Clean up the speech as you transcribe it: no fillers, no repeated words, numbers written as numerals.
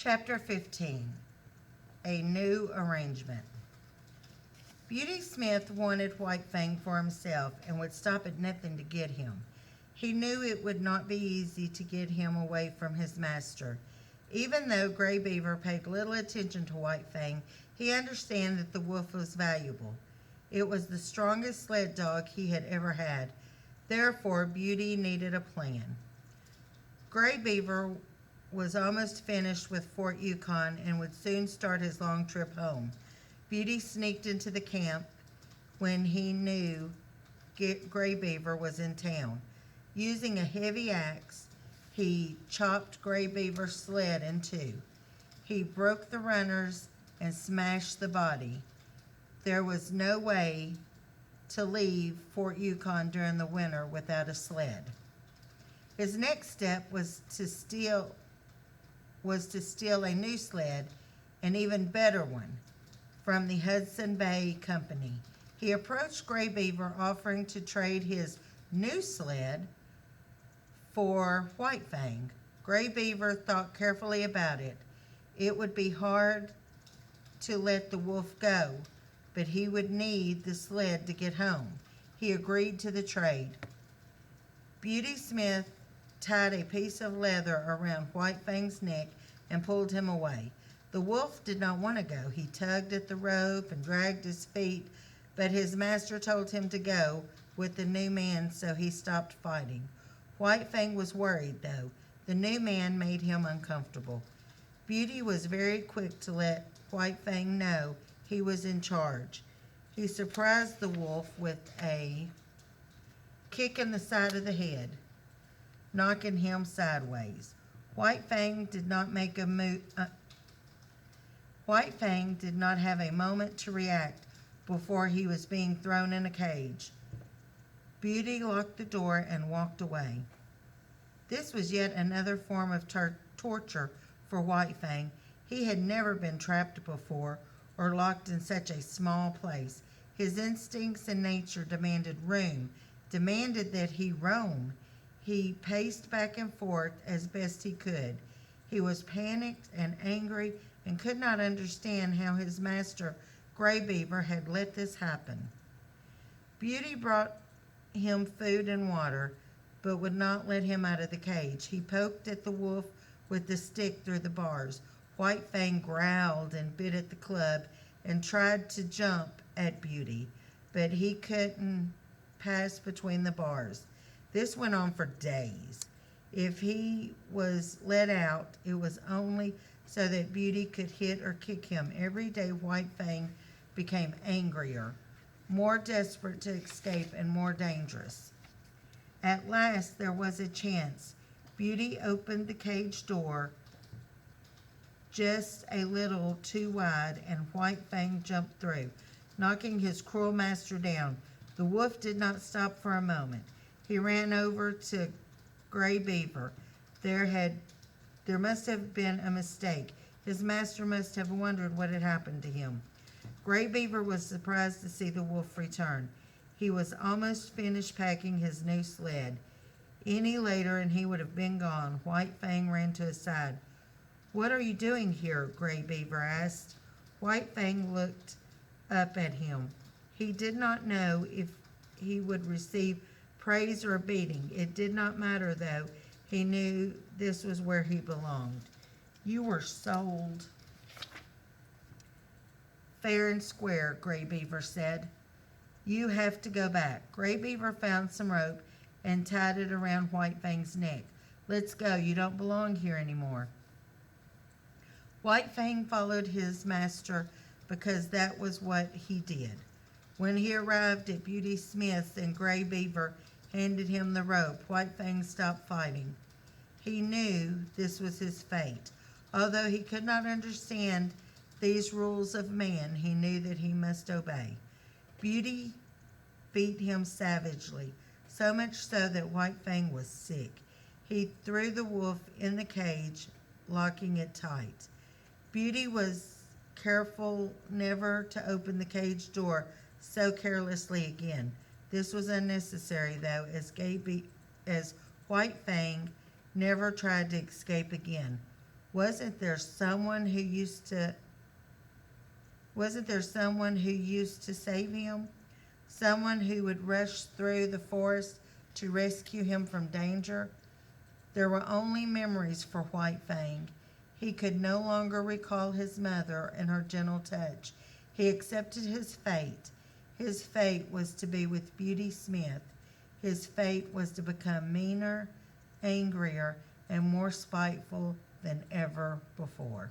Chapter 15. A New Arrangement. Beauty Smith wanted White Fang for himself and would stop at nothing to get him. He knew it would not be easy to get him away from his master. Even though Gray Beaver paid little attention to White Fang, he understood that the wolf was valuable. It was the strongest sled dog he had ever had. Therefore, Beauty needed a plan. Gray Beaver was almost finished with Fort Yukon and would soon start his long trip home. Beauty sneaked into the camp when he knew Gray Beaver was in town. Using a heavy axe, he chopped Gray Beaver's sled in two. He broke the runners and smashed the body. There was no way to leave Fort Yukon during the winter without a sled. His next step was to steal a new sled, an even better one, from the Hudson Bay Company. He approached Gray Beaver, offering to trade his new sled for White Fang. Gray Beaver thought carefully about it. It would be hard to let the wolf go, but he would need the sled to get home. He agreed to the trade. Beauty Smith tied a piece of leather around White Fang's neck and pulled him away. The wolf did not want to go. He tugged at the rope and dragged his feet, but his master told him to go with the new man, so he stopped fighting. White Fang was worried, though. The new man made him uncomfortable. Beauty was very quick to let White Fang know he was in charge. He surprised the wolf with a kick in the side of the head, knocking him sideways. White Fang did not have a moment to react before he was being thrown in a cage. Beauty locked the door and walked away. This was yet another form of torture for White Fang. He had never been trapped before or locked in such a small place. His instincts and nature demanded room, demanded that he roam. He paced back and forth as best he could. He was panicked and angry and could not understand how his master, Gray Beaver, had let this happen. Beauty brought him food and water, but would not let him out of the cage. He poked at the wolf with the stick through the bars. White Fang growled and bit at the club and tried to jump at Beauty, but he couldn't pass between the bars. This went on for days. If he was let out, it was only so that Beauty could hit or kick him. Every day White Fang became angrier, more desperate to escape, and more dangerous. At last there was a chance. Beauty opened the cage door just a little too wide, and White Fang jumped through, knocking his cruel master down. The wolf did not stop for a moment. He ran over to Gray Beaver. There must have been a mistake. His master must have wondered what had happened to him. Gray Beaver was surprised to see the wolf return. He was almost finished packing his new sled. Any later and he would have been gone. White Fang ran to his side. "What are you doing here?" Gray Beaver asked. White Fang looked up at him. He did not know if he would receive praise or a beating. It did not matter, though. He knew this was where he belonged. "You were sold fair and square," Gray Beaver said. "You have to go back." Gray Beaver found some rope and tied it around White Fang's neck. "Let's go. You don't belong here anymore." White Fang followed his master because that was what he did. When he arrived at Beauty Smith's and Gray Beaver handed him the rope, White Fang stopped fighting. He knew this was his fate. Although he could not understand these rules of man, he knew that he must obey. Beauty beat him savagely, so much so that White Fang was sick. He threw the wolf in the cage, locking it tight. Beauty was careful never to open the cage door so carelessly again. This was unnecessary, though, as White Fang never tried to escape again. Wasn't there someone who used to save him? Someone who would rush through the forest to rescue him from danger? There were only memories for White Fang. He could no longer recall his mother and her gentle touch. He accepted his fate. His fate was to be with Beauty Smith. His fate was to become meaner, angrier, and more spiteful than ever before.